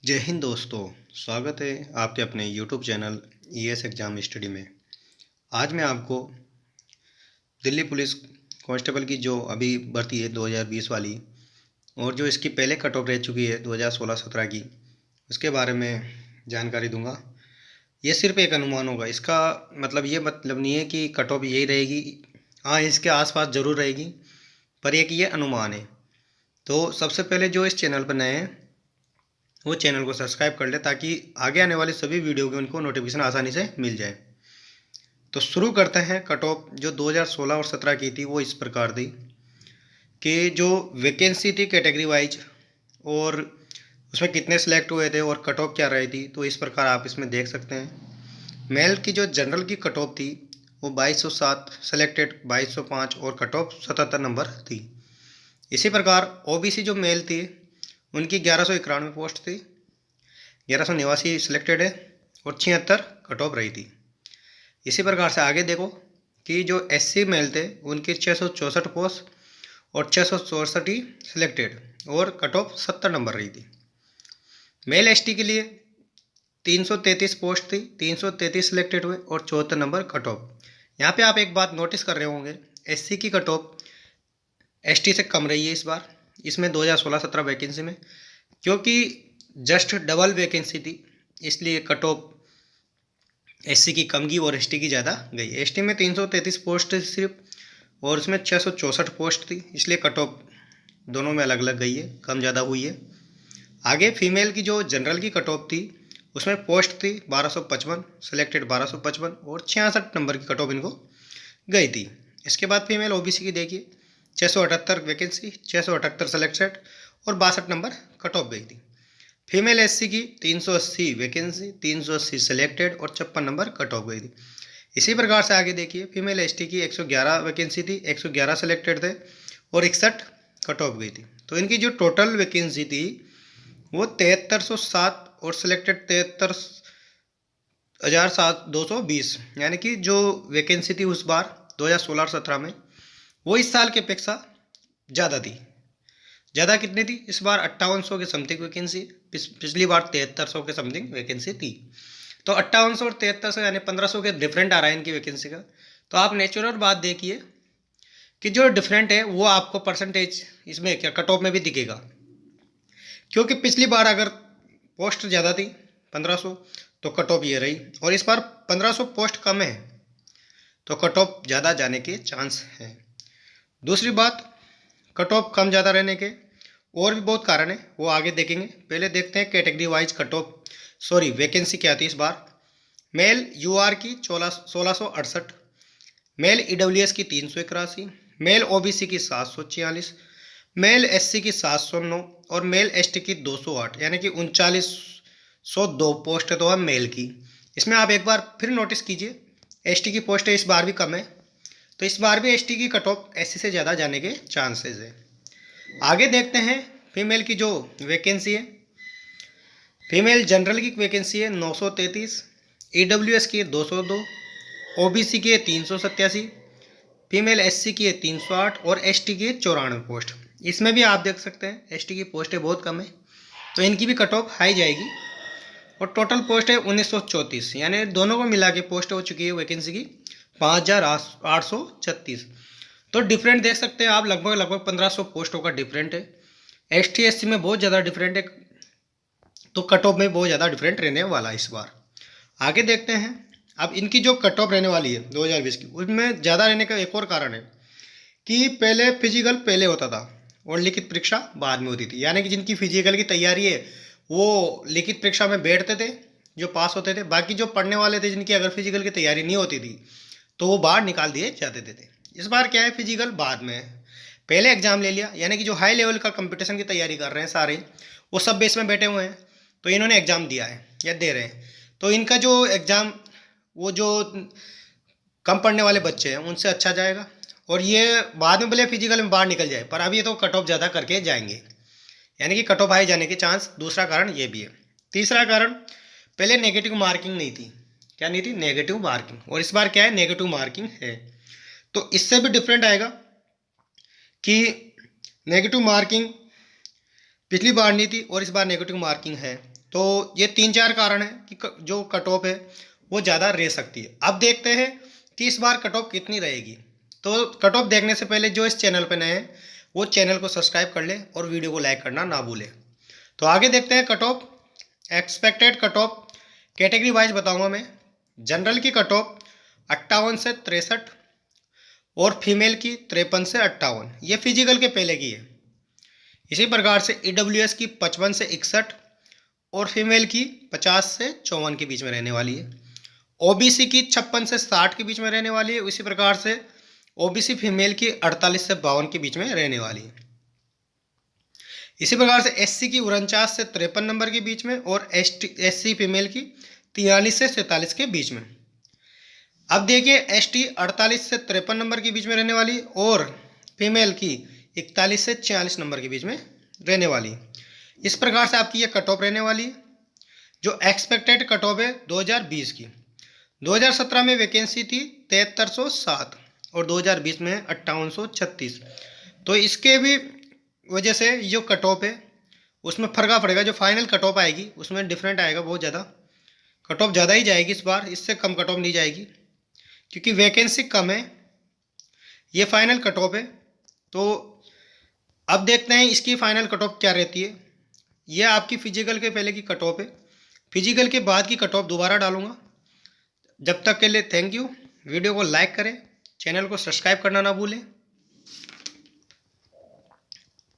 जय हिंद दोस्तों। स्वागत है आपके अपने YouTube channel ES exam study में। आज मैं आपको दिल्ली पुलिस कांस्टेबल की जो अभी भर्ती है 2020 वाली और जो इसकी पहले कट ऑफ रह चुकी है 2016-17 की, उसके बारे में जानकारी दूंगा। ये सिर्फ एक अनुमान होगा, इसका ये मतलब नहीं है कि कट ऑफ यही रहेगी। हाँ, इसके आसपास ज़रूर रहेगी, पर एक ये अनुमान है। तो सबसे पहले जो इस चैनल पर नए हैं वो चैनल को सब्सक्राइब कर ले, ताकि आगे आने वाली सभी वीडियो की उनको नोटिफिकेशन आसानी से मिल जाए। तो शुरू करते हैं। कट ऑफ जो 2016 और 17 की थी वो इस प्रकार थी कि जो वैकेंसी थी कैटेगरी वाइज और उसमें कितने सेलेक्ट हुए थे और कट ऑफ क्या रही थी, तो इस प्रकार आप इसमें देख सकते हैं। मेल की जो जनरल की कट ऑफ थी वो 2207, सेलेक्टेड 2205 और कट ऑफ 77 नंबर थी। इसी प्रकार ओबीसी जो मेल थी उनकी 1191 पोस्ट थी, 1189 सिलेक्टेड है और 76 कट ऑफ रही थी। इसी प्रकार से आगे देखो कि जो एससी मेल थे उनकी 664 पोस्ट और 664 ही सिलेक्टेड और कट ऑफ 70 नंबर रही थी। मेल एसटी के लिए 333 पोस्ट थी, 333 सिलेक्टेड हुए और 74 नंबर कट ऑफ। यहाँ पे आप एक बात नोटिस कर रहे होंगे, एससी की कट ऑफ एसटी से कम रही है इस बार, इसमें 2016-17 वैकेंसी में, क्योंकि जस्ट डबल वैकेंसी थी, इसलिए कट ऑफ एससी की कम गई और एसटी की ज़्यादा गई। एसटी में 333 पोस्ट थी सिर्फ और उसमें 664 पोस्ट थी, इसलिए कट ऑफ दोनों में अलग अलग गई है, कम ज़्यादा हुई है। आगे फीमेल की जो जनरल की कट ऑफ थी उसमें पोस्ट थी 1255, सेलेक्टेड 1255 और 66 नंबर की कट ऑफ इनको गई थी। इसके बाद फीमेल ओबीसी की देखिए 678 वैकेंसी, 678 सेलेक्टेड और 62 नंबर कट ऑफ गई थी। फीमेल एससी की 380 वैकेंसी, 380 सेलेक्टेड और 56 नंबर कट ऑफ गई थी। इसी प्रकार से आगे देखिए फीमेल एसटी की 111 वैकेंसी थी, 111 सेलेक्टेड थे और 61 कट ऑफ गई थी। तो इनकी जो टोटल वैकेंसी थी वो 7307 और सिलेक्टेड 73,220, यानी कि जो वैकेंसी थी उस बार 2016 और 17 में वो इस साल की अपेक्षा ज़्यादा थी। ज़्यादा कितनी थी इस बार? 5800 के समथिंग वैकेंसी, पिछली बार 7300 के समथिंग वैकेंसी थी। तो 5800 और 7300 यानी 1500 के डिफरेंट आ रहा है इनकी वैकेंसी का। तो आप नेचुरल बात देखिए कि जो डिफरेंट है वो आपको परसेंटेज इसमें क्या कट ऑफ में भी दिखेगा, क्योंकि पिछली बार अगर पोस्ट ज़्यादा थी 1500 तो कट ऑफ ये रही, और इस बार 1500 पोस्ट कम है तो कट ऑफ ज़्यादा जाने के चांस हैं। दूसरी बात, कट ऑफ कम ज़्यादा रहने के और भी बहुत कारण है, वो आगे देखेंगे। पहले देखते हैं category wise cut off vacancy क्या थी इस बार। मेल यूआर की 1668, मेल ईडब्ल्यूएस की 381, मेल ओबीसी की 746, मेल एससी की 709 और मेल एसटी की 208, यानी कि 3902 पोस्ट है तो है मेल की। इसमें आप एक बार फिर नोटिस कीजिए एसटी की पोस्टें इस बार भी कम है, तो इस बार भी एसटी की कट ऑफ एससी से ज़्यादा जाने के चांसेस है। आगे देखते हैं फीमेल की जो वैकेंसी है। फीमेल जनरल की वैकेंसी है 933, ईडब्ल्यूएस की है 202, ओबीसी की है 387, फीमेल एससी की है 308 और एसटी की है 94 पोस्ट। इसमें भी आप देख सकते हैं एसटी की पोस्टें बहुत कम है, तो इनकी भी कट ऑफ हाई जाएगी। और टोटल पोस्ट है 1934, यानी दोनों को मिला के पोस्ट हो चुकी है वैकेंसी की 5836। तो डिफरेंट देख सकते हैं आप, लगभग 1500 पोस्टों का डिफरेंट है। एसटी एससी में बहुत ज़्यादा डिफरेंट है, तो कट ऑफ में बहुत ज़्यादा डिफरेंट रहने वाला है इस बार। आगे देखते हैं अब इनकी जो कट ऑफ रहने वाली है 2020 की, उसमें ज़्यादा रहने का एक और कारण है कि पहले फिजिकल पहले होता था और लिखित परीक्षा बाद में होती थी, यानी कि जिनकी फिजिकल की तैयारी है वो लिखित परीक्षा में बैठते थे जो पास होते थे, बाकी जो पढ़ने वाले थे जिनकी अगर फिजिकल की तैयारी नहीं होती थी तो वो बाहर निकाल दिए जाते थे। इस बार क्या है, फिजिकल बाद में है, पहले एग्जाम ले लिया, यानी कि जो हाई लेवल का कंपटीशन की तैयारी कर रहे हैं सारे वो सब बेस में बैठे हुए हैं, तो इन्होंने एग्ज़ाम दिया है या दे रहे हैं, तो इनका जो एग्ज़ाम वो जो कम पढ़ने वाले बच्चे हैं उनसे अच्छा जाएगा, और ये बाद में भले फिजिकल में बाहर निकल जाए पर अभी तो कट ऑफ ज़्यादा करके जाएंगे, यानी कि कट ऑफ हाई जाने के चांस। दूसरा कारण ये भी है। तीसरा कारण, पहले नेगेटिव मार्किंग नहीं थी। क्या नहीं थी? नेगेटिव मार्किंग, और इस बार क्या है, नेगेटिव मार्किंग है। तो इससे भी डिफरेंट आएगा कि नेगेटिव मार्किंग पिछली बार नहीं थी और इस बार नेगेटिव मार्किंग है। तो ये 3-4 कारण हैं कि जो कट ऑफ है वो ज़्यादा रह सकती है। अब देखते हैं कि इस बार कट ऑफ कितनी रहेगी। तो कट ऑफ देखने से पहले जो इस चैनल पर नए हैं वो चैनल को सब्सक्राइब कर ले और वीडियो को लाइक करना ना भूले। तो आगे देखते हैं cut off. Expected cut off category wise बताऊंगा मैं। जनरल की कट ऑफ 58 से 63 और फीमेल की 53 से 58, ये फिजिकल के पहले की है। इसी प्रकार से ईडब्ल्यूएस की 55 से 61 और फीमेल की 50 से 54 के बीच में रहने वाली है। ओबीसी की 56 से 60 के बीच में रहने वाली है। इसी प्रकार से ओबीसी फीमेल की 48 से 52 के बीच में रहने वाली है। इसी प्रकार से एससी की 49 से 53 नंबर के बीच में और एससी फीमेल की 43 से 47 के बीच में। अब देखिए एसटी 48 से 53 नंबर के बीच में रहने वाली और फीमेल की 41 से 46 नंबर के बीच में रहने वाली। इस प्रकार से आपकी ये कट ऑफ रहने वाली है। जो एक्सपेक्टेड कट ऑफ है 2020 की, 2017 में वैकेंसी थी 7307 और 2020 में 5836। तो इसके भी वजह से जो कट ऑफ है उसमें फर्क पड़ेगा। जो फाइनल कट ऑफ आएगी उसमें डिफरेंट आएगा, बहुत ज़्यादा कट ऑफ ज़्यादा ही जाएगी इस बार, इससे कम कट ऑफ नहीं जाएगी क्योंकि वैकेंसी कम है। ये फाइनल कट ऑफ है। तो अब देखते हैं इसकी फाइनल कट ऑफ क्या रहती है। यह आपकी फिजिकल के पहले की कट ऑफ है। फिजिकल के बाद की कट ऑफ दोबारा डालूंगा। जब तक के लिए थैंक यू। वीडियो को लाइक करें, चैनल को सब्सक्राइब करना ना भूलें।